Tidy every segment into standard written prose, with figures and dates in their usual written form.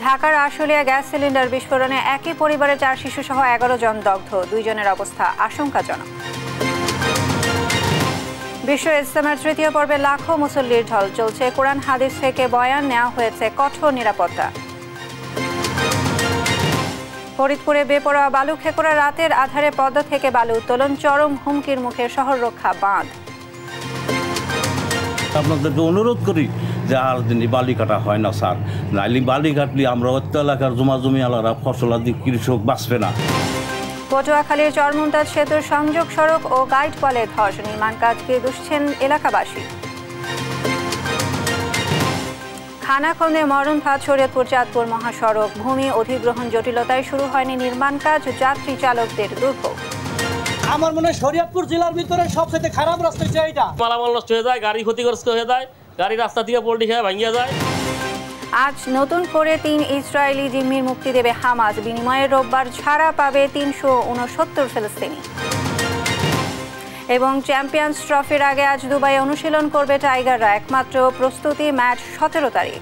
ঢাকার Ashulia gas cylinder বিস্ফোরণে একই পরিবারের 4 শিশুসহ 11 জন দগ্ধ, 2 জনের অবস্থা আশঙ্কাজনক। বিশ্ব ইজতেমার তৃতীয় পর্বে লাখো মুসল্লির ঢল, চলছে কোরআন হাদিস থেকে বয়ান, নেওয়া হয়েছে কঠোর নিরাপত্তা। ফরিদপুরে বেপরোয়া বালু খেকোড়া, রাতের আধারে পদ্মা থেকে বালু উত্তোলন, চরম হুমকির মুখে শহর রক্ষা বাঁধ। আপনাদেরকে অনুরোধ করি যে আর দিন বালি কাটা হয় না স্যার, নাইলে বালি কাটলে আমরা অত্য এলাকার জমি আলাদা ফসলাদি কৃষক বাঁচবে না। পটুয়াখালীর চরমুমতাজ সেতুর সংযোগ সড়ক ও গাইড ওয়ালের ধস, নির্মাণ কাজকে দুষছেন এলাকাবাসী। খানাখন্দে মরণ ফাঁদ, শরীয়তপুর চাঁদপুর মহাসড়ক, ভূমি অধিগ্রহণ জটিলতায় শুরু হয়নি নির্মাণ কাজ, যাত্রী চালকদের দুর্ভোগ। আমার মনে হয় শরীয়তপুর জেলার ভিতরে সবচেয়ে খারাপ রাস্তা হচ্ছে এইটা। মালামাল নষ্ট হয়ে যায়, গাড়ি ক্ষতিগ্রস্ত হয়ে যায়, গাড়ি রাস্তা থেকে পল্টি খেয়ে ভাঙিয়ে যায়। আজ নতুন করে 3 ইসরায়েলি জিম্মির মুক্তি দেবে হামাস, বিনিময়ে রোববার ছাড়া পাবে 369 ফিলিস্তিনি। এবং চ্যাম্পিয়ন্স ট্রফির আগে আজ দুবাইয়ে অনুশীলন করবে টাইগাররা, একমাত্র প্রস্তুতি ম্যাচ 17 তারিখ।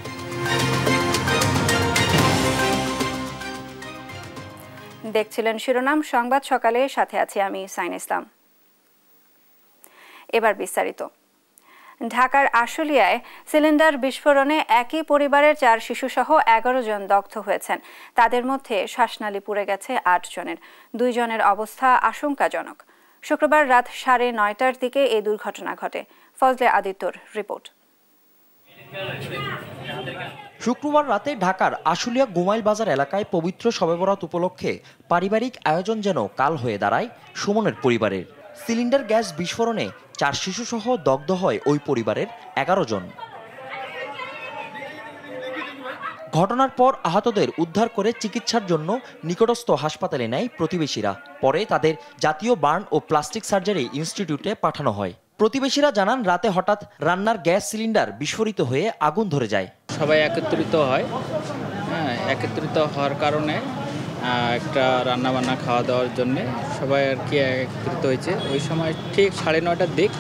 দেখছিলেন শিরোনাম সংবাদ সকালে, সাথে আছি আমি সাইন ইসলাম। এবার বিস্তারিত। ঢাকার আশুলিয়ায় সিলিন্ডার বিস্ফোরণে একই পরিবারের 4 শিশুসহ 11 জন দগ্ধ হয়েছেন। তাদের মধ্যে শ্বাসনালী পুড়ে গেছে 8 জনের, 2 জনের অবস্থা আশঙ্কাজনক। শুক্রবার রাত 9:30টার দিকে এই দুর্ঘটনা ঘটে। ফজলে আদিত্যর রিপোর্ট। শুক্রবার রাতে ঢাকার আশুলিয়া গোমাইল বাজার এলাকায় পবিত্র শবে বরাত উপলক্ষে পারিবারিক আয়োজন যেন কাল হয়ে দাঁড়ায় সুমনের পরিবারের। সিলিন্ডার গ্যাস বিস্ফোরণে 4 শিশুসহ দগ্ধ হয় ওই পরিবারের 11 জন। ঘটনার পর আহতদের উদ্ধার করে চিকিৎসার জন্য নিকটস্থ হাসপাতালে নেয় প্রতিবেশীরা। পরে তাদের জাতীয় বার্ন ও প্লাস্টিক সার্জারি ইনস্টিটিউটে পাঠানো হয়। প্রতিবেশীরা জানান, রাতে হঠাৎ রান্নার গ্যাস সিলিন্ডার বিস্ফোরিত হয়ে আগুন ধরে যায়। সবাই একত্রিত হয়, একত্রিত হওয়ার কারণে একটা রান্নাবান্না খাওয়া দাওয়ার জন্যে সবাই আর কি একত্রিত হয়েছে। ওই সময় ঠিক 9:30টার দিক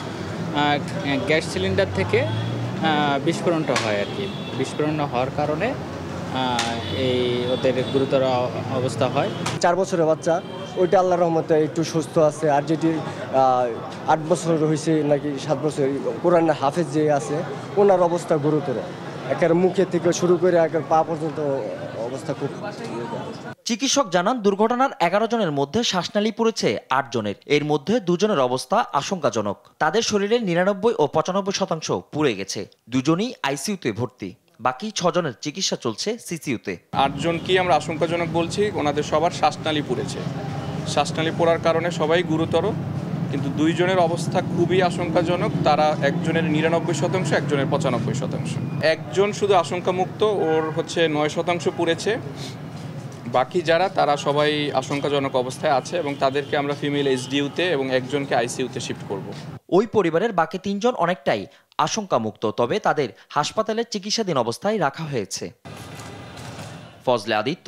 গ্যাস সিলিন্ডার থেকে বিস্ফোরণটা হয় আর কি। বিস্ফোরণ হওয়ার কারণে এই ওদের গুরুতর অবস্থা হয়। 4 বছরের বাচ্চা, ওইটা আল্লাহর রহমতে একটু সুস্থ আছে। আর যেটি 8 বছর হয়েছে নাকি 7 বছর, কোরআন হাফেজ যে আছে, ওনার অবস্থা গুরুতর। একের মুখে থেকে শুরু করে একের পা পর্যন্ত অবস্থা খুব। চিকিৎসক জানান, দুর্ঘটনার 11 জনের মধ্যে শ্বাসনালী পুড়েছে 8 জনের, এর মধ্যে 2 জনের অবস্থা আশঙ্কাজনক। তাদের শরীরের 99 ও 95% পুড়ে গেছে। 2 জনই আইসিইউতে ভর্তি, বাকি 6 জনের চিকিৎসা চলছে সিসিইউতে। 8 জনকে আমরা আশঙ্কাজনক বলছি, ওনাদের সবার শ্বাসনালী পুড়েছে। শ্বাসনালী পোড়ার কারণে সবাই গুরুতর, কিন্তু 2 জনের অবস্থা খুবই আশঙ্কাজনক। তারা একজনের 99%, একজনের 95%। একজন শুধু আশঙ্কামুক্ত, ওর 9% পুড়েছে। বাকি যারা, তারা সবাই আশঙ্কাজনক অবস্থায় আছে এবং তাদেরকে আমরা ফিমেল এসডিইউতে এবং একজনকে আইসিইউতে শিফট করব। ওই পরিবারের বাকি 3 জন অনেকটাই আশঙ্কামুক্ত, তবে তাদের হাসপাতালে চিকিৎসাধীন অবস্থায় রাখা হয়েছে। ফজলে আদিত্য,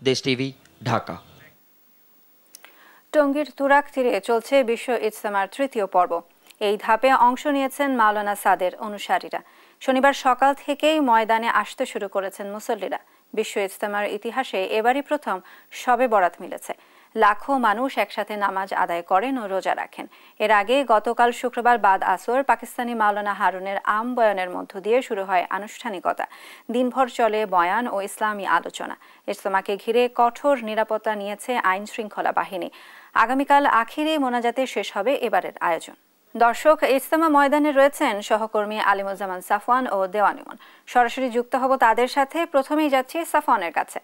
দেশ টিভি, ঢাকা। টঙ্গীর তুরাগ তীরে চলছে বিশ্ব ইজতেমার তৃতীয় পর্ব। এই ধাপে অংশ নিয়েছেন মাওলানা সাদের অনুসারীরা। শনিবার সকাল থেকেই ময়দানে আসতে শুরু করেছেন মুসল্লিরা। বিশ্ব ইজতেমার ইতিহাসে এবারই প্রথম শবে বরাত মিলেছে। লাখো মানুষ একসাথে নামাজ আদায় করেন ও রোজা রাখেন। এর আগে গতকাল শুক্রবার বাদ আসর পাকিস্তানি মাওলানা হারুনের আম বয়ানের মধ্য দিয়ে শুরু হয় আনুষ্ঠানিকতা। দিনভর চলে বয়ান ও ইসলামী আলোচনা। ইজতেমাকে ঘিরে কঠোর নিরাপত্তা নিয়েছে আইন শৃঙ্খলা বাহিনী। আগামীকাল আখিরি মোনাজাতে শেষ হবে এবারের আয়োজন। দর্শক, ইজতেমা ময়দানে রয়েছেন সহকর্মী আলিমুজ্জামান সাফওয়ান ও দেওয়ান ইমন। সরাসরি যুক্ত হব তাদের সাথে। প্রথমেই যাচ্ছি সাফওয়ানের কাছে।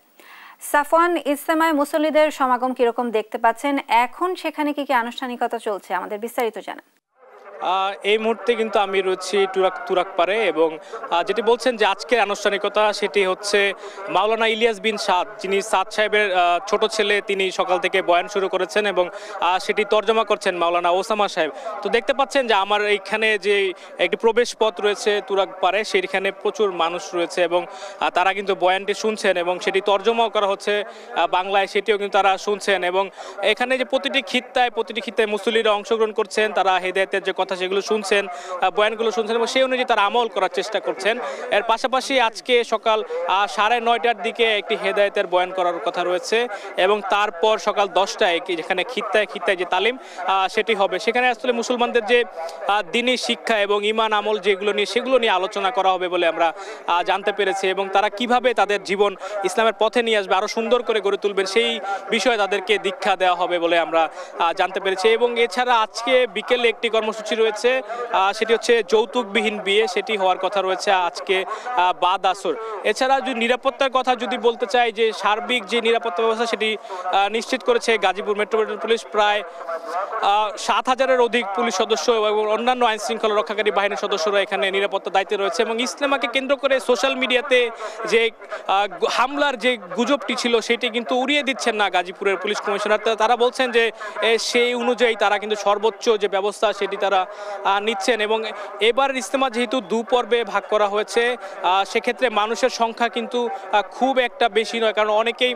সাফওয়ান, ইজতেমায় মুসল্লিদের সমাগম কিরকম দেখতে পাচ্ছেন? এখন সেখানে কি কি আনুষ্ঠানিকতা চলছে, আমাদের বিস্তারিত জানান। এই মুহূর্তে কিন্তু আমি রয়েছি তুরাগ পারে, এবং যেটি বলছেন যে আজকের আনুষ্ঠানিকতা সেটি হচ্ছে মাওলানা ইলিয়াস বিন সাদ, যিনি সাদ সাহেবের ছোট ছেলে, তিনি সকাল থেকে বয়ান শুরু করেছেন এবং সেটি তর্জমা করছেন মাওলানা ওসামা সাহেব। তো দেখতে পাচ্ছেন যে আমার এইখানে যে একটি প্রবেশ পথ রয়েছে তুরাগ পারে, সেইখানে প্রচুর মানুষ রয়েছে এবং তারা কিন্তু বয়ানটি শুনছেন এবং সেটি তর্জমাও করা হচ্ছে বাংলায়, সেটিও কিন্তু তারা শুনছেন। এবং এখানে যে প্রতিটি খিত্তায় মুসল্লিরা অংশগ্রহণ করছেন, তারা হেদায়েতের যে কথা কথা সেগুলো শুনছেন, বয়ানগুলো শুনছেন এবং সেই অনুযায়ী তারা আমল করার চেষ্টা করছেন। এর পাশাপাশি আজকে সকাল 9:30টার দিকে একটি হেদায়েতের বয়ান করার কথা রয়েছে এবং তারপর সকাল 10টায় যেখানে খিত্তায় যে তালিম সেটি হবে। সেখানে আসলে মুসলমানদের যে দ্বীনি শিক্ষা এবং ঈমান আমল সেগুলো নিয়ে আলোচনা করা হবে বলে আমরা জানতে পেরেছি এবং তারা কিভাবে তাদের জীবন ইসলামের পথে নিয়ে আসবে, আরো সুন্দর করে গড়ে তুলবেন সেই বিষয়ে তাদেরকে দীক্ষা দেওয়া হবে বলে আমরা জানতে পেরেছি। এবং এছাড়া আজকে বিকেলে একটি কর্মসূচি রয়েছে, সেটি হচ্ছে যৌতুকবিহীন বিয়ে, সেটি হওয়ার কথা রয়েছে আজকে বাদ আসর। এছাড়া যদি নিরাপত্তার কথা যদি বলতে চাই, যে সার্বিক যে নিরাপত্তা ব্যবস্থা সেটি নিশ্চিত করেছে গাজীপুর মেট্রোপলিটন পুলিশ। প্রায় 7,000-এর অধিক পুলিশ সদস্য এবং অন্যান্য আইন শৃঙ্খলা রক্ষাকারী বাহিনীর সদস্যরা এখানে নিরাপত্তা দায়িত্বে রয়েছে। এবং ইজতেমাকে কেন্দ্র করে সোশ্যাল মিডিয়াতে যে হামলার যে গুজবটি ছিল সেটি কিন্তু উড়িয়ে দিচ্ছেন না গাজীপুরের পুলিশ কমিশনার। তারা বলছেন যে সেই অনুযায়ী তারা কিন্তু সর্বোচ্চ যে ব্যবস্থা সেটি তারা নিচ্ছেন। এবং এবার ইজতেমা যেহেতু 2 পর্বে ভাগ করা হয়েছে, সেক্ষেত্রে মানুষের সংখ্যা কিন্তু খুব একটা বেশি নয়, কারণ অনেকেই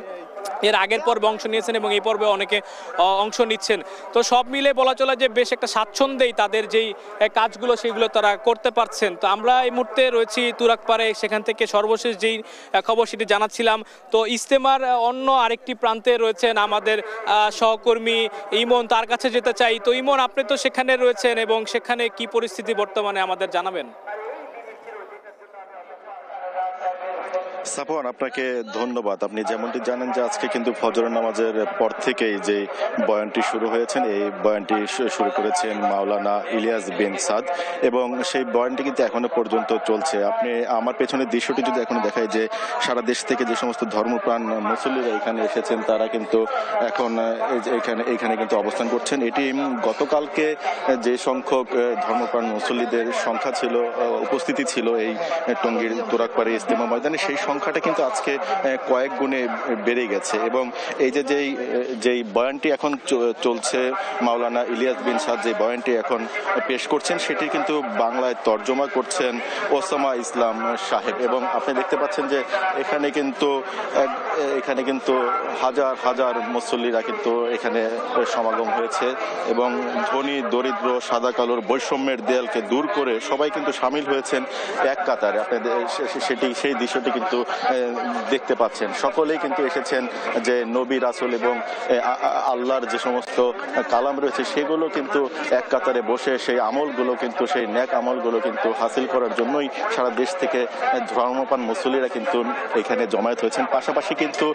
এর আগের পর্বে অংশ নিয়েছেন এবং এই পর্বে অনেকে অংশ নিচ্ছেন। তো সব মিলে বলা চলে যে বেশ একটা স্বাচ্ছন্দ্যেই তাদের যেই কাজগুলো সেগুলো তারা করতে পারছেন। তো আমরা এই মুহূর্তে রয়েছি তুরাকপাড়ে, সেখান থেকে সর্বশেষ যেই খবর সেটি জানাচ্ছিলাম। তো ইজতেমার অন্য আরেকটি প্রান্তে রয়েছেন আমাদের সহকর্মী ইমন, তার কাছে যেতে চাই। তো ইমন, আপনি তো সেখানে রয়েছেন এবং সেখানে কি পরিস্থিতি বর্তমানে আমাদের জানাবেন? সাফওয়ান, আপনাকে ধন্যবাদ। আপনি যেমনটি জানেন যে আজকে কিন্তু ফজরের নামাজের পর থেকেই যে বয়ানটি শুরু হয়েছেন, এই বয়ানটি শুরু করেছেন মাওলানা ইলিয়াস বিন সাদ এবং সেই বয়ানটি কিন্তু এখনো পর্যন্ত চলছে। আপনি আমার পেছনের দৃশ্যটি যদি এখন দেখায় যে সারা দেশ থেকে যে সমস্ত ধর্মপ্রাণ মুসল্লিরা এখানে এসেছেন তারা কিন্তু এখন এখানে কিন্তু অবস্থান করছেন। এটি গতকালকে যে সংখ্যক ধর্মপ্রাণ মুসল্লিদের সংখ্যা ছিল, উপস্থিতি ছিল এই টঙ্গীর তুরাকপাড়ি ইজতেমা ময়দানে, সেই সংখ্যাটা কিন্তু আজকে কয়েক গুণে বেড়ে গেছে। এবং এই যেই বয়ানটি এখন চলছে, মাওলানা ইলিয়াস বিন সাদ যে বয়ানটি এখন পেশ করছেন সেটি কিন্তু বাংলায় তর্জমা করছেন ওসামা ইসলাম সাহেব। এবং আপনি দেখতে পাচ্ছেন যে এখানে কিন্তু হাজার হাজার মুসল্লিরা কিন্তু এখানে সমাগম হয়েছে এবং ধনী দরিদ্র সাদা কালোর বৈষম্যের দেয়ালকে দূর করে সবাই কিন্তু সামিল হয়েছেন এক কাতারে। আপনি সেই দৃশ্যটি কিন্তু দেখতে পাচ্ছেন। সকলেই কিন্তু এসেছেন যে নবী রাসূল এবং আল্লাহর যে সমস্ত কালাম রয়েছে সেগুলো কিন্তু এক কাতারে বসে সেই আমলগুলো কিন্তু সেই নেক আমলগুলো কিন্তু হাসিল করার জন্যই সারা দেশ থেকে ধর্মপ্রাণ মুসল্লিরা কিন্তু এখানে জমায়েত হয়েছেন। পাশাপাশি কিন্তু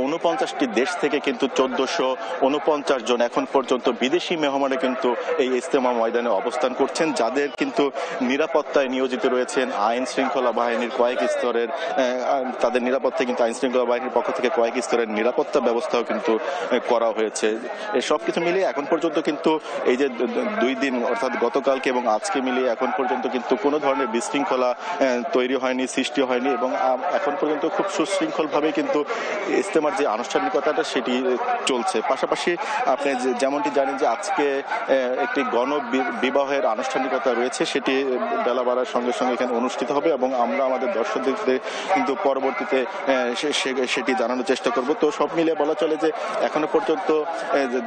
49টি দেশ থেকে কিন্তু 1449 জন এখন পর্যন্ত বিদেশি মেহমানে কিন্তু এই ইজতেমা ময়দানে অবস্থান করছেন, যাদের কিন্তু নিরাপত্তায় নিয়োজিত রয়েছেন আইন শৃঙ্খলা বাহিনীর কয়েক স্তরের, তাদের নিরাপত্তায় কিন্তু আইন শৃঙ্খলা বাহিনীর পক্ষ থেকে কয়েক স্তরের নিরাপত্তা ব্যবস্থাও কিন্তু করা হয়েছে। সব কিছু মিলিয়ে এখন পর্যন্ত কিন্তু এই যে 2 দিন অর্থাৎ গতকালকে এবং আজকে মিলিয়ে এখন পর্যন্ত কিন্তু কোনো ধরনের বিশৃঙ্খলা তৈরি হয়নি, সৃষ্টি হয়নি এবং এখন পর্যন্ত খুব সুশৃঙ্খলভাবে কিন্তু ইজতেমার যে আনুষ্ঠানিকতাটা সেটি চলছে। পাশাপাশি আপনি যেমনটি জানেন যে আজকে একটি গণবিবাহের আনুষ্ঠানিকতা রয়েছে, সেটি বেলা বাড়ার সঙ্গে সঙ্গে এখানে অনুষ্ঠিত হবে এবং আমরা আমাদের দর্শকদের কিন্তু পরবর্তীতে সেটি জানানোর চেষ্টা করব। তো সব মিলে বলা চলে যে এখনো পর্যন্ত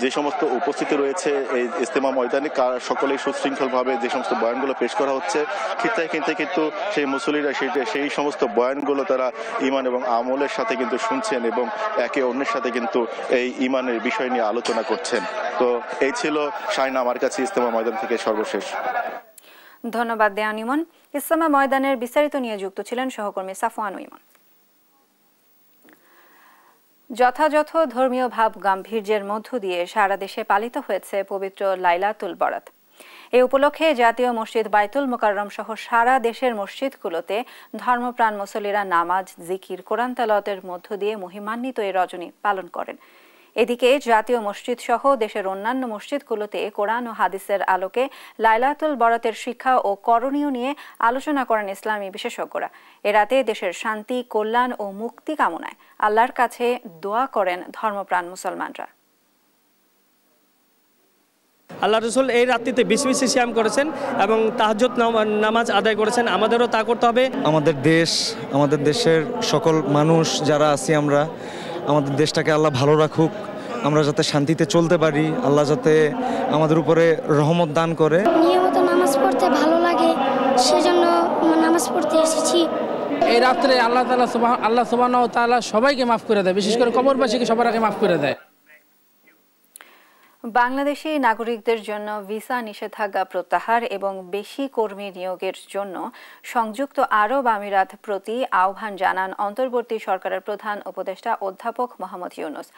যে সমস্ত উপস্থিতি রয়েছে এই ইজতেমা ময়দানে সকলেই সুশৃঙ্খলভাবে যে সমস্ত বয়ানগুলো পেশ করা হচ্ছে, খিত্তায় কিন্তু সেই মুসল্লিরা সেই সমস্ত বয়ানগুলো তারা ঈমান এবং আমলের সাথে কিন্তু শুনছেন এবং একে অন্যের সাথে কিন্তু এই ঈমানের বিষয় নিয়ে আলোচনা করছেন। তো এই ছিল শাহিন আমার কাছে ইজতেমা ময়দান থেকে সর্বশেষ। ধন্যবাদ দেয়ান ইমন। ইজতেমা ময়দানের বিস্তারিত নিয়ে যুক্ত ছিলেন সহকর্মী সাফওয়ান ইমন। যথাযথ ধর্মীয় ভাব গাম্ভীর্যের মধ্য দিয়ে সারা দেশে পালিত হয়েছে পবিত্র লাইলাতুল বরাত। এই উপলক্ষে জাতীয় মসজিদ বাইতুল মোকাররম সহ সারা দেশের মসজিদগুলোতে ধর্মপ্রাণ মুসল্লিরা নামাজ, জিকির, কোরআন তেলাওয়াতের মধ্য দিয়ে মহিমান্বিত এই রজনী পালন করেন। এদিকে জাতীয় মসজিদ সহ দেশের অন্যান্য মসজিদগুলোতে কোরআন ও হাদিসের আলোকে লাইলাতুল বরাতের শিক্ষা ও করণীয় নিয়ে আলোচনা করেন ইসলামী বিশেষজ্ঞরা। এ রাতে দেশের শান্তি, কল্যাণ ও মুক্তি কামনায় আল্লাহর কাছে দোয়া করেন ধর্মপ্রাণ মুসলমানরা। আল্লাহ রসুল এই রাত্রিতে বেশি বেশি সিয়াম করেছেন এবং তাহাজ্জুদ নামাজ আদায় করেছেন, আমাদেরও তা করতে হবে। আমাদের দেশের সকল মানুষ যারা আছি আমরা, আমাদের দেশটাকে আল্লাহ ভালো রাখুক, আমরা যাতে শান্তিতে চলতে পারি, আল্লাহ যাতে আমাদের উপরে রহমত দান করে। নিয়মিত নামাজ পড়তে ভালো লাগে, সেজন্য নামাজ পড়তে এসেছি। এই রাত্রে আল্লাহ সুবহানাহু ওয়া তাআলা সবাইকে মাফ করে দেয়, বিশেষ করে কবরবাসীকে সবার আগে মাফ করে দেয়। বাংলাদেশি নাগরিকদের জন্য ভিসা নিষেধাজ্ঞা প্রত্যাহার এবং বেশি কর্মী নিয়োগের জন্য সংযুক্ত আরব আমিরাত প্রতি আহ্বান জানান অন্তর্বর্তী সরকারের প্রধান উপদেষ্টা অধ্যাপক মোহাম্মদ ইউনূস।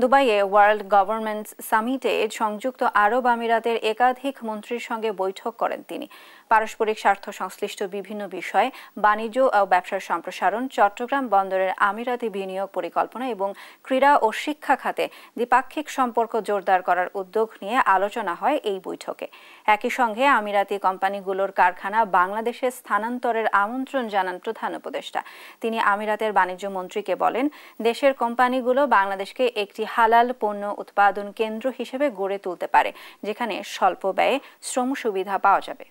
দুবাইয়ে ওয়ার্ল্ড গভর্নমেন্টস সামিটে সংযুক্ত আরব আমিরাতের একাধিক মন্ত্রীর সঙ্গে বৈঠক করেন তিনি। পারস্পরিক স্বার্থ সংশ্লিষ্ট বিভিন্ন বিষয়, বাণিজ্য ও ব্যবসার সম্প্রসারণ, চট্টগ্রাম বন্দরের আমিরাতি বিনিয়োগ পরিকল্পনা এবং ক্রীড়া ও শিক্ষা খাতে দ্বিপাক্ষিক সম্পর্ক জোরদার করার উদ্যোগ নিয়ে আলোচনা হয় এই বৈঠকে। একই সঙ্গে আমিরাতি কোম্পানিগুলোর কারখানা বাংলাদেশে স্থানান্তরের আমন্ত্রণ জানান প্রধান উপদেষ্টা। তিনি আমিরাতের বাণিজ্য মন্ত্রীকে বলেন, দেশের কোম্পানিগুলো বাংলাদেশকে একটি হালাল পণ্য উৎপাদন কেন্দ্র হিসেবে গড়ে তুলতে পারে, যেখানে স্বল্প ব্যয়ে শ্রম সুবিধা পাওয়া যাবে।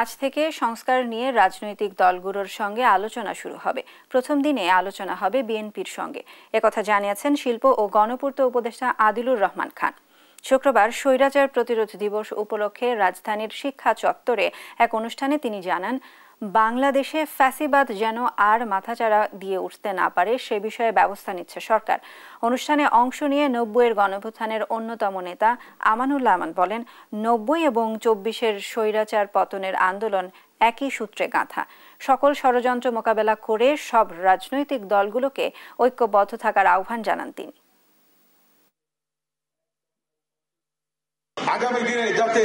আজ থেকে সংস্কার নিয়ে রাজনৈতিক দলগুলোর সঙ্গে আলোচনা শুরু হবে। প্রথম দিনে আলোচনা হবে বিএনপির সঙ্গে, একথা জানিয়েছেন শিল্প ও গণপূর্ত উপদেষ্টা আদিলুর রহমান খান। শুক্রবার স্বৈরাচার প্রতিরোধ দিবস উপলক্ষে রাজধানীর শিক্ষা চত্বরে এক অনুষ্ঠানে তিনি জানান, বাংলাদেশে ফ্যাসিবাদ যেন আর মাথাচাড়া দিয়ে উঠতে না পারে সে বিষয়ে ব্যবস্থা নিচ্ছে সরকার। অনুষ্ঠানে অংশ নিয়ে ৯০-এর গণঅভ্যুত্থানের অন্যতম নেতা আমানুল্লাহ আমান বলেন, ৯০ এবং ২৪-এর স্বৈরাচার পতনের আন্দোলন একই সূত্রে গাঁথা। সকল ষড়যন্ত্র মোকাবেলা করে সব রাজনৈতিক দলগুলোকে ঐক্যবদ্ধ থাকার আহ্বান জানান তিনি। আগামী দিনে যাতে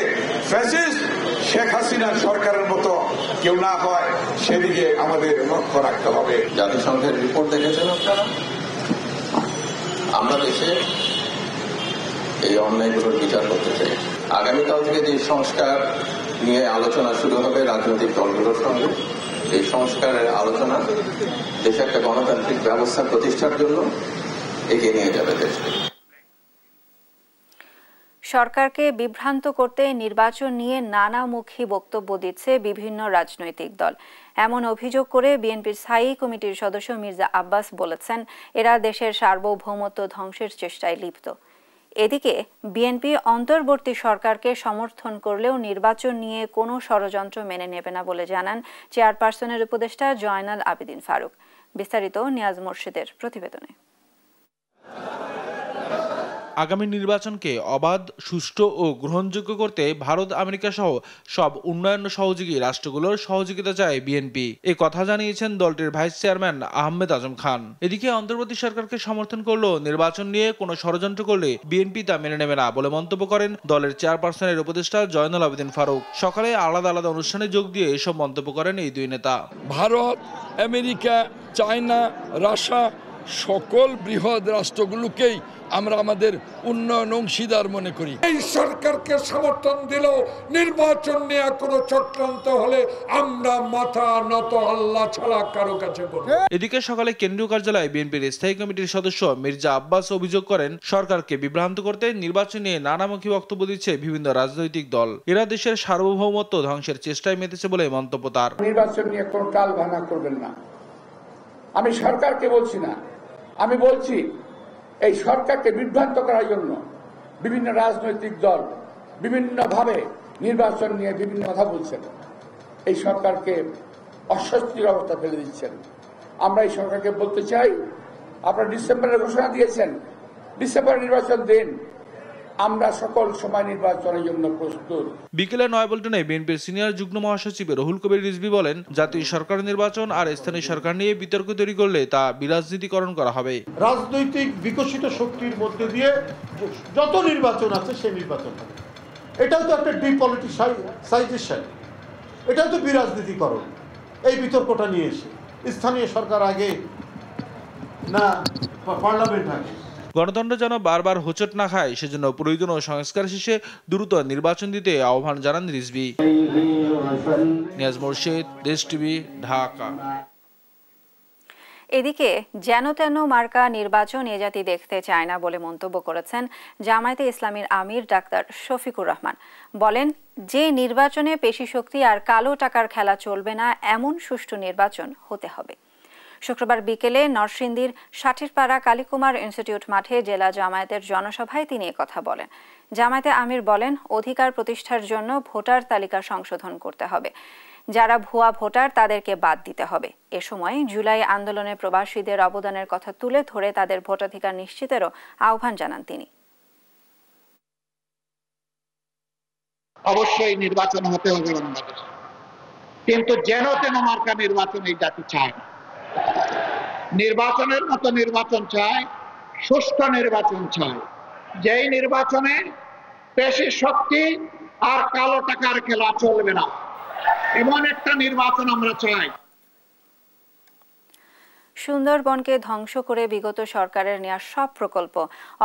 ফ্যাসিস্ট শেখ হাসিনার সরকারের মতো কেউ না হয় সেদিকে আমাদের লক্ষ্য রাখতে হবে। জাতিসংঘের রিপোর্ট দেখেছেন আপনারা, আমরা দেশে এই অন্যায়গুলোর বিচার করতে চাই। আগামীকাল থেকে যে সংস্কার নিয়ে আলোচনা শুরু হবে রাজনৈতিক দলগুলোর সঙ্গে, এই সংস্কারের আলোচনা দেশে একটা গণতান্ত্রিক ব্যবস্থা প্রতিষ্ঠার জন্য এগিয়ে নিয়ে যাবে দেশকে। সরকারকে বিভ্রান্ত করতে নির্বাচন নিয়ে নানামুখী বক্তব্য দিচ্ছে বিভিন্ন রাজনৈতিক দল। এমন অভিযোগ করে বিএনপির স্থায়ী কমিটির সদস্য মির্জা আব্বাস বলেছেন, এরা দেশের সার্বভৌমত্ব ধ্বংসের চেষ্টায় লিপ্ত। এদিকে বিএনপি অন্তর্বর্তী সরকারকে সমর্থন করলেও নির্বাচন নিয়ে কোনো ষড়যন্ত্র মেনে নেবে না বলে জানান চেয়ারপারসনের উপদেষ্টা জয়নাল আবেদিন ফারুক। বিস্তারিত নিয়াজ মোর্শেদের প্রতিবেদনে। আগামী নির্বাচনকে অবাধ, সুষ্ঠু ও গ্রহণযোগ্য করতে ভারত, আমেরিকা সহ সব উন্নয়ন সহযোগী রাষ্ট্রগুলোর সহযোগিতা চায় বিএনপি। এ কথা জানিয়েছেন দলটির ভাইস চেয়ারম্যান আহমেদ আজম খান। এদিকে অন্তর্বর্তী সরকারকে সমর্থন করলেও নির্বাচন নিয়ে কোনো ষড়যন্ত্র করলে বিএনপি তা মেনে নেবে না বলে মন্তব্য করেন দলের চেয়ারপারসনের উপদেষ্টা জয়নাল আবেদিন ফারুক। সকালে আলাদা আলাদা অনুষ্ঠানে যোগ দিয়ে এসব মন্তব্য করেন এই দুই নেতা। ভারত, আমেরিকা, চায়না, রাশিয়া সকল বৃহৎ রাষ্ট্রগুলোকেই আমরা আমাদের উন্নয়ন অংশীদার মনে করি। এই সরকারকে সমর্থন দিলেও নির্বাচন নিয়ে কোনো চক্রান্ত হলে আমরা মাথা নত আল্লাহ ছাড়া কারো কাছে করব। এদিকে সকালে কেন্দ্রীয় কার্যালয়ে বিএনপির স্থায়ী কমিটির সদস্য মির্জা আব্বাস অভিযোগ করেন, সরকারকে বিভ্রান্ত করতে নির্বাচন নিয়ে নানামুখী বক্তব্য দিচ্ছে বিভিন্ন রাজনৈতিক দল। এরা দেশের সার্বভৌমত্ব ধ্বংসের চেষ্টায় মেতেছে বলে মন্তব্য তার। নির্বাচন নিয়ে কোনো টাল ভাঙা করবেন না। আমি সরকারকে বলছি না, আমি বলছি এই সরকারকে বিভ্রান্ত করার জন্য বিভিন্ন রাজনৈতিক দল বিভিন্নভাবে নির্বাচন নিয়ে বিভিন্ন কথা বলছেন, এই সরকারকে অস্বস্তির অবস্থা ফেলে দিচ্ছেন। আমরা এই সরকারকে বলতে চাই, আপনারা ডিসেম্বরের ঘোষণা দিয়েছেন, ডিসেম্বরে নির্বাচন দিন, আমরা সকল সময় নির্বাচনের জন্য প্রস্তুত। বিকেলে নয়াপল্টনে বিএনপির সিনিয়র যুগ্ম মহাসচিব রুহুল কবির রিজভী বলেন, জাতীয় সরকার নির্বাচন আর স্থানীয় সরকার নিয়ে বিতর্ক তৈরি করলে তা বিরাজনীতিকরণ করা হবে। রাজনৈতিক বিকশিত শক্তির মধ্যে দিয়ে যত নির্বাচন আছে সেই নির্বাচন হবে, এটাও তো একটা ডিপলিটিসাইজেশন, এটাও তো বিরাজনীতিকরণ। এই বিতর্কটা নিয়ে এসে স্থানীয় সরকার আগে না পার্লামেন্ট আগে, গণতন্ত্র যেন বারবার হোঁচট না খায় সেজন্য প্রয়োজনীয় সংস্কার শেষে দ্রুত নির্বাচন দিতে আহ্বান জানান রিজভী। নিয়াজ মোর্শেদ, দেশ টিভি, ঢাকা। এদিকে যেন তেন মার্কা নির্বাচন এ জাতি দেখতে চায় না বলে মন্তব্য করেছেন জামায়াতে ইসলামীর আমির ডাক্তার শফিকুর রহমান। বলেন, যে নির্বাচনে পেশি শক্তি আর কালো টাকার খেলা চলবে না, এমন সুষ্ঠু নির্বাচন হতে হবে। শুক্রবার বিকেলে নরসিংদীর ষাটিরপাড়া কালীকুমার ইনস্টিটিউট মাঠে জেলা জামায়াতের জনসভায় তিনি একথা বলেন। জামায়াতে আমির বলেন, অধিকার প্রতিষ্ঠার জন্য ভোটার তালিকা সংশোধন করতে হবে, যারা ভুয়া ভোটার তাদেরকে বাদ দিতে হবে। এ সময় জুলাই আন্দোলনে প্রবাসীদের অবদানের কথা তুলে ধরে তাদের ভোটাধিকার নিশ্চিতেরও আহ্বান জানান তিনি। অবশ্যই নির্বাচন হতে হবে বাংলাদেশ, কিন্তু যেন তেন মার্কা নির্বাচন এই জাতি চায় না। নির্বাচনের মতো নির্বাচন চায়, সুষ্ঠু নির্বাচন চায়, যেই নির্বাচনে পেশি শক্তি আর কালো টাকার খেলা চলবে না, এমন একটা নির্বাচন আমরা চাই। সুন্দরবনকে ধ্বংস করে বিগত সরকারের নেওয়া সব প্রকল্প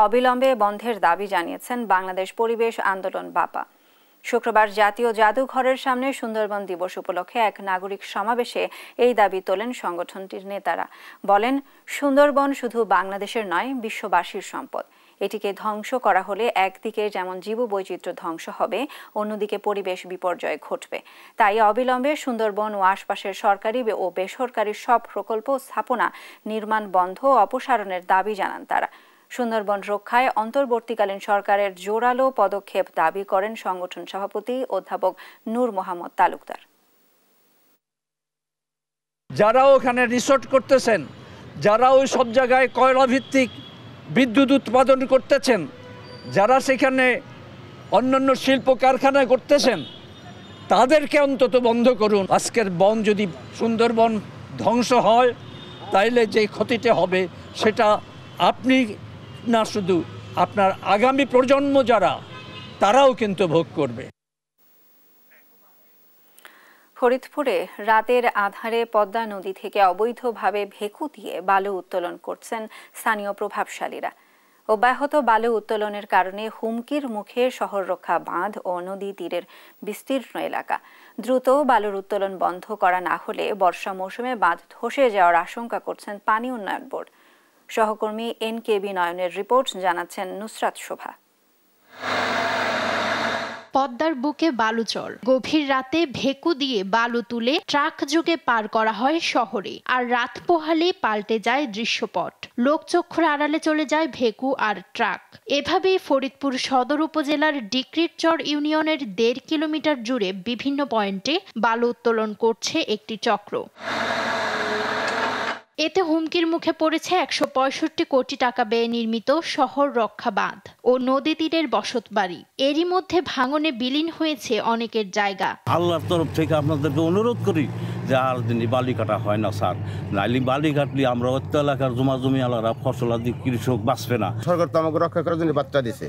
অবিলম্বে বন্ধের দাবি জানিয়েছেন বাংলাদেশ পরিবেশ আন্দোলন বাপা। শুক্রবার জাতীয় জাদুঘরের সামনে সুন্দরবন দিবস উপলক্ষে এক নাগরিক সমাবেশে এই দাবি তোলেন সংগঠনটির নেতারা। বলেন, সুন্দরবন শুধু বাংলাদেশের নয়, বিশ্ববাসীর সম্পদ। এটিকে ধ্বংস করা হলে একদিকে যেমন জীববৈচিত্র্য ধ্বংস হবে, অন্যদিকে পরিবেশ বিপর্যয় ঘটবে। তাই অবিলম্বে সুন্দরবন ও আশপাশের সরকারি ও বেসরকারি সব প্রকল্প স্থাপনা, নির্মাণ বন্ধ ও অপসারণের দাবি জানান তারা। সুন্দরবন রক্ষায় অন্তর্বর্তীকালীন সরকারের জোরালো পদক্ষেপ দাবি করেন সংগঠন সভাপতি অধ্যাপক নূর মোহাম্মদ তালুকদার। যারা ওখানে রিসোর্ট করতেছেন, যারা ওই সব জায়গায় কয়লা ভিত্তিক বিদ্যুৎ উৎপাদন করতেছেন, যারা সেখানে অন্যান্য শিল্প কারখানা করতেছেন, তাদেরকে অন্তত বন্ধ করুন। আজকের বন যদি সুন্দরবন ধ্বংস হয়, তাইলে যে ক্ষতিটা হবে সেটা আপনি না, শুধু আপনার আগামী প্রজন্ম যারা, তারাও কিন্তু ভোগ করবে। ফরিদপুরে রাতের আধারে পদ্মা নদী থেকে অবৈধভাবে ভেকু দিয়ে বালু উত্তোলন করছেন স্থানীয় প্রভাবশালীরা। অব্যাহত বালু উত্তোলনের কারণে হুমকির মুখে শহর রক্ষা বাঁধ ও নদী তীরের বিস্তীর্ণ এলাকা। দ্রুত বালুর উত্তোলন বন্ধ করা না হলে বর্ষা মৌসুমে বাঁধ ধসে যাওয়ার আশঙ্কা করছেন পানি উন্নয়ন বোর্ড। সহকর্মী NKB নয়নের রিপোর্ট, জানাচ্ছেন নুসরাত শোভা। পদ্মার বুকে বালুচর, গভীর রাতে ভেকু দিয়ে বালু তুলে ট্রাক যোগে পার করা হয় শহরে, আর রাত পোহালে পাল্টে যায় দৃশ্যপট। লোকচক্ষুর আড়ালে চলে যায় ভেকু আর ট্রাক। এভাবেই ফরিদপুর সদর উপজেলার ডিক্রিটচর ইউনিয়নের 1.5 কিলোমিটার জুড়ে বিভিন্ন পয়েন্টে বালু উত্তোলন করছে একটি চক্র। এতে হুমকির মুখে পড়েছে 165 কোটি টাকা ব্যয়ে নির্মিত শহর রক্ষা বাঁধ ও নদী তীরের বসতবাড়ি। এরই মধ্যে ভাঙনে বিলীন হয়েছে অনেকের জায়গা। আল্লাহর তরফ থেকে আপনাদেরকে অনুরোধ করি যে আর দিন বালি কাটা হয় না স্যার, নাইলে বালি কাটলে আমরা অত্য এলাকার জমি আলাদা ফসলাদি কৃষক বাঁচবে না। সরকার তো আমাকে রক্ষা করার জন্য বার্তা দিছে,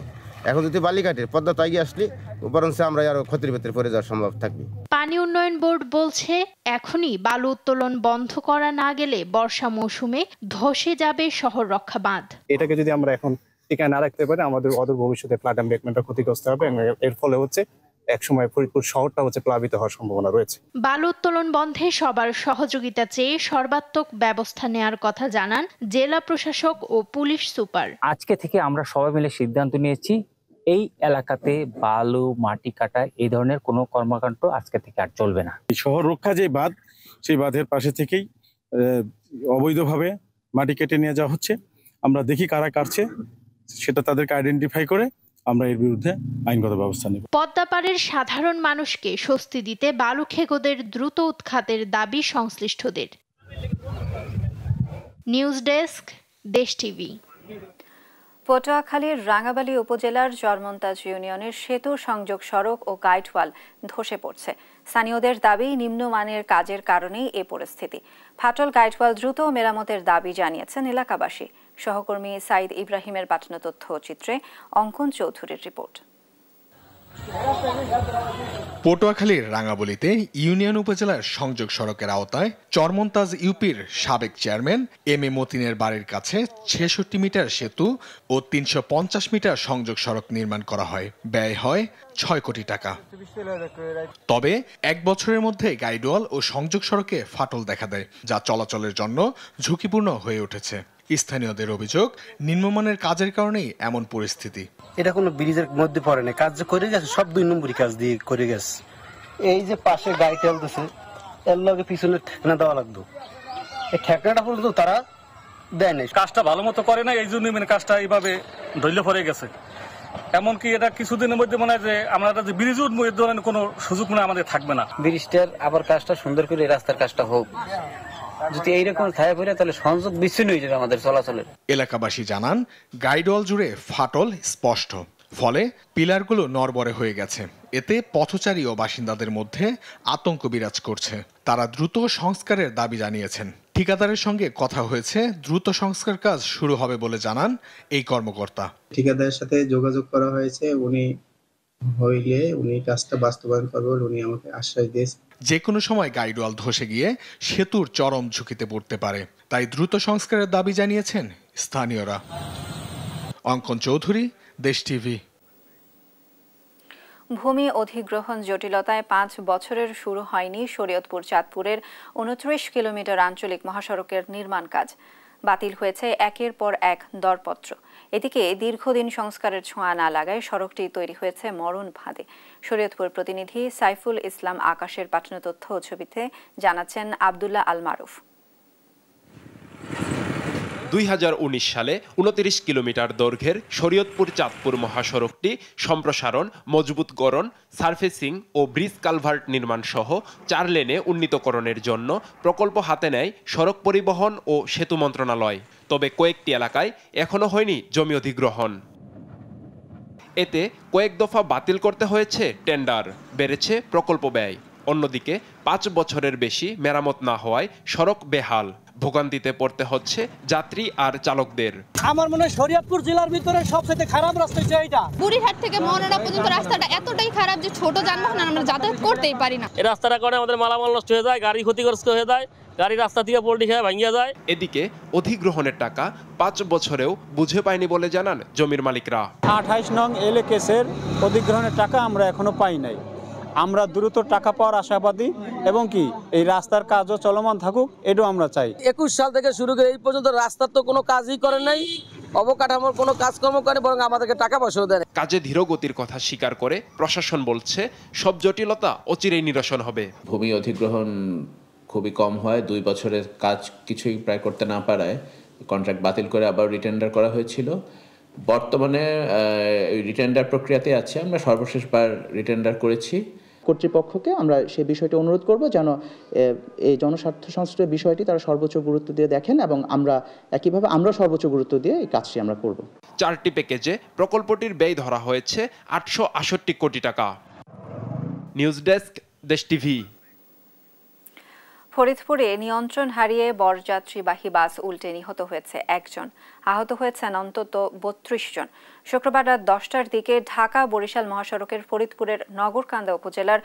এখন যদি বালি কাটে পদ্মা তো এগিয়ে আসলে বরং আমরা আরো ক্ষতির ভেতরে পড়ে যাওয়ার সম্ভব থাকবে। পানি উন্নয়ন বোর্ড বলছে, এখনই বালু উত্তোলন বন্ধ করা না গেলে বর্ষা মৌসুমে ধসে যাবে শহর রক্ষা বাঁধ। এটাকে যদি আমরা এখন টিকায় না রাখতে পারি, আমাদের অদূর ভবিষ্যতে ফ্লাড এমবেকমেন্টটা ক্ষতিগ্রস্ত হবে। এর ফলে হচ্ছে একসময় ফরিদপুর শহরটা প্লাবিত হওয়ার সম্ভাবনা রয়েছে। বালু উত্তোলন বন্ধে সবার সহযোগিতা চেয়ে সর্বাত্মক ব্যবস্থা নেওয়ার কথা জানান জেলা প্রশাসক ও পুলিশ সুপার। আজকে থেকে আমরা সবাই মিলে সিদ্ধান্ত নিয়েছি, এই এলাকাতে বালু মাটি কাটা এই ধরনের কোনো কর্মকাণ্ড আজকে থেকে আর চলবে না। শহর রক্ষা যে বাঁধ, সেই বাঁধের পাশে থেকেই অবৈধভাবে মাটি কেটে নিয়ে যাওয়া হচ্ছে। আমরা দেখি কারা কাটছে, সেটা তাদেরকে আইডেন্টিফাই করে আমরা এর বিরুদ্ধে আইনগত ব্যবস্থা নেব। পদ্মাপাড়ের সাধারণ মানুষকে স্বস্তি দিতে বালু খেকোদের দ্রুত উৎখাতের দাবি সংশ্লিষ্টদের। নিউজ ডেস্ক, দেশ টিভি। পটুয়াখালীর রাঙ্গাবালী উপজেলার চরমন্তাজ ইউনিয়নের সেতু সংযোগ সড়ক ও গাইডওয়াল ধসে পড়ছে। স্থানীয়দের দাবি, নিম্নমানের কাজের কারণেই এ পরিস্থিতি। ফাটল গাইডওয়াল দ্রুত মেরামতের দাবি জানিয়েছেন এলাকাবাসী। সহকর্মী সাইদ ইব্রাহিমের পাঠানো তথ্যচিত্রে অঙ্কন চৌধুরীর রিপোর্ট। পটুয়াখালীর রাঙ্গাবলীতে ইউনিয়ন উপজেলার সংযোগ সড়কের আওতায় চরমন্তাজ ইউপির সাবেক চেয়ারম্যান এম.এ. মতিনের বাড়ির কাছে 66 মিটার সেতু ও 350 মিটার সংযোগ সড়ক নির্মাণ করা হয়। ব্যয় হয় 6 কোটি টাকা। তবে 1 বছরের মধ্যে গাইডওয়াল ও সংযোগ সড়কে ফাটল দেখা দেয়, যা চলাচলের জন্য ঝুঁকিপূর্ণ হয়ে উঠেছে। স্থানীয়দের অভিযোগ, নিম্নমানের কাজের কারণেই এমন পরিস্থিতি। এটা কোনো ব্রিজের মধ্যে পড়ে না, কাজ করে গেছে সব 2 নম্বরই কাজ দিয়ে করে গেছে। এই যে পাশে গাড়ি চলতেছে, এর লগে পিছনে ঠেকানা দেওয়া লাগতো, এই ঠেকনাটা পর্যন্ত তারা দেয় নাই। কাজটা ভালো মতো করে না, এই জন্য মানে কাজটা এইভাবে ধৈর্য পড়ে গেছে। এমনকি এটা কিছুদিনের মধ্যে মনে হয় যে আমরা যে ব্রিজ উঠবো এর ধরনের কোনো সুযোগ মনে আমাদের থাকবে না। ব্রিজটার আবার কাজটা সুন্দর করে রাস্তার কাজটা হোক, যদি এইরকম ছায়া পড়ে তাহলে সংযোগ বিচ্ছিন্ন হয়ে যাবে আমাদের চলাচলের। এলাকাবাসী জানান গাইডওয়াল জুড়ে ফাটল স্পষ্ট, ফলে পিলারগুলো নড়বড়ে হয়ে গেছে। এতে পথচারী ও বাসিন্দাদের মধ্যে আতঙ্ক বিরাজ করছে। তারা দ্রুত সংস্কারের দাবি জানিয়েছেন। ঠিকাদারের সঙ্গে কথা হয়েছে, দ্রুত সংস্কার কাজ শুরু হবে বলে জানান এই কর্মকর্তা। ঠিকাদারের সাথে যোগাযোগ করা হয়েছে, উনি কাজটা বাস্তবায়ন করবেন, উনি আমাকে আশ্বাস দিয়েছেন। যে কোনো সময় গাইডওয়াল ধসে গিয়ে সেতুর চরম ঝুঁকিতে পড়তে পারে, তাই দ্রুত সংস্কারের দাবি জানিয়েছেন স্থানীয়রা। অঙ্কন চৌধুরী, দেশ টিভি। ভূমি অধিগ্রহণ জটিলতায় 5 বছরের শুরু হয়নি শরীয়তপুর চাঁদপুরের 29 কিলোমিটার আঞ্চলিক মহাসড়কের নির্মাণ কাজ। বাতিল হয়েছে একের পর এক দরপত্র। এদিকে দীর্ঘদিন সংস্কারের ছোঁয়া না লাগায় সড়কটি তৈরি হয়েছে মরণ ফাঁদে। শরীয়তপুর প্রতিনিধি সাইফুল ইসলাম আকাশের পাঠানো তথ্য ও ছবিতে জানাচ্ছেন আব্দুল্লাহ আল মারুফ। 2019 সালে 29 কিলোমিটার দৈর্ঘ্যের শরীয়তপুর চাঁদপুর মহাসড়কটি সম্প্রসারণ, মজবুতকরণ, সারফেসিং ও ব্রিজ কালভার্ট নির্মাণ সহ 4 লেনে উন্নীতকরণের জন্য প্রকল্প হাতে নেয় সড়ক পরিবহন ও সেতু মন্ত্রণালয়। তবে কয়েকটি এলাকায় এখনো হয়নি জমি অধিগ্রহণ। এতে কয়েক দফা বাতিল করতে হয়েছে টেন্ডার, বেড়েছে প্রকল্প ব্যয়। অন্যদিকে 5 বছরের বেশি মেরামত না হওয়ায় সড়ক বেহাল, ভোগান্তিতে পড়তে হচ্ছে যাত্রী আর চালকদের। আমার মনে হয় শরীয়তপুর জেলার ভিতরে সবচেয়ে খারাপ রাস্তা হচ্ছে এইটা। বুড়িহাট থেকে মনোরা পর্যন্ত রাস্তাটা এতটাই খারাপ যে ছোট যানবাহন আমরা যাতায়াত করতেই পারি না। এই রাস্তাটা করে আমাদের মালামাল নষ্ট হয়ে যায়, গাড়ি ক্ষতিগ্রস্ত হয়ে যায়, গাড়ি রাস্তা থেকে পোল্টি খেয়ে ভাঙিয়ে যায়। এদিকে অধিগ্রহণের টাকা 5 বছরেও বুঝে পায়নি বলে জানান জমির মালিকরা। 28 নং এলে কেসের অধিগ্রহণের টাকা আমরা এখনো পাই নাই। আমরা দ্রুত টাকা পাওয়ার আশাবাদী এবং কি এই রাস্তার কাজও চলমান থাকুক, এটাও আমরা চাই। 21 সাল থেকে শুরু করে এই পর্যন্ত রাস্তার তো কোনো কাজই করে নাই, অবকাঠামোর কোনো কাজকর্ম করে, বরং আমাদেরকে টাকা পয়সাও দেয়। কাজে ধীরগতির কথা স্বীকার করে প্রশাসন বলছে সব জটিলতা অচিরেই নিরসন হবে। ভূমি অধিগ্রহণ খুবই কম হয়, 2 বছরের কাজ কিছুই প্রায় করতে না পারায় কন্ট্রাক্ট বাতিল করে আবার রিটেন্ডার করা হয়েছিল। বর্তমানে রিটেন্ডার প্রক্রিয়াতে আছে, আমরা সর্বশেষবার রিটেন্ডার করেছি। কর্তৃপক্ষকে আমরা সেই বিষয়টি অনুরোধ করব যেন এই জনস্বার্থ সংশ্লিষ্ট বিষয়টি তারা সর্বোচ্চ গুরুত্ব দিয়ে দেখেন এবং আমরা একইভাবে আমরা সর্বোচ্চ গুরুত্ব দিয়ে এই কাজটি আমরা করব। 4টি প্যাকেজে প্রকল্পটির ব্যয় ধরা হয়েছে 868 কোটি টাকা। নিউজ ডেস্ক, দেশ টিভি। ফরিদপুরে নিয়ন্ত্রণ হারিয়ে বরযাত্রীবাহী বাস উল্টে নিহত হয়েছে 1 জন, আহত হয়েছেন অন্তত 32 জন। শুক্রবার রাত 10টার দিকে ঢাকা বরিশাল মহাসড়কের ফরিদপুরের নগরকান্দা উপজেলার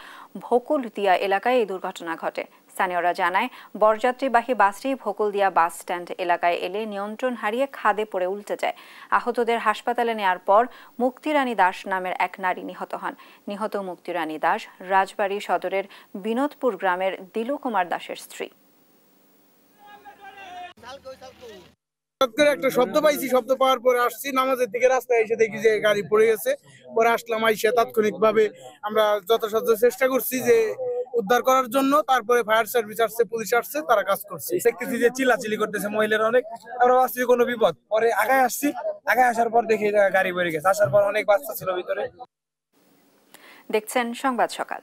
ভকুলদিয়া এলাকায় এই দুর্ঘটনা ঘটে। স্থানীয়রা জানায় বরযাত্রীবাহী বাসটি ভকুলদিয়া বাস স্ট্যান্ড এলাকায় এলে নিয়ন্ত্রণ হারিয়ে খাদে পড়ে উল্টে যায়। আহতদের হাসপাতালে নেয়ার পর মুক্তিরানী দাস নামের এক নারী নিহত হন। নিহত মুক্তিরানী দাস রাজবাড়ী সদরের বিনোদপুর গ্রামের দিলু কুমার দাসের স্ত্রী। একটা শব্দ পাইছি, শব্দ পাওয়ার পরে আসছি, নামাজের দিকে রাস্তায় এসে দেখি যে গাড়ি পড়ে গেছে। পরে আসলাম, আইসা তাৎক্ষণিকভাবে আমরা যথাসাধ্য চেষ্টা করছি যে উদ্ধার করার জন্য। তারপরে ফায়ার সার্ভিস আসছে, পুলিশ আসছে, তারা কাজ করছে। দেখতেছি যে চিল্লাচিল্লি করতেছে মহিলারা অনেক, আমরা ভাবছি কোনো বিপদ। পরে আগায় আসছি, আগায় আসার পর দেখি গাড়ি পড়ে গেছে। আসার পর অনেক বাচ্চা ছিল ভিতরে। দেখছেন সংবাদ সকাল।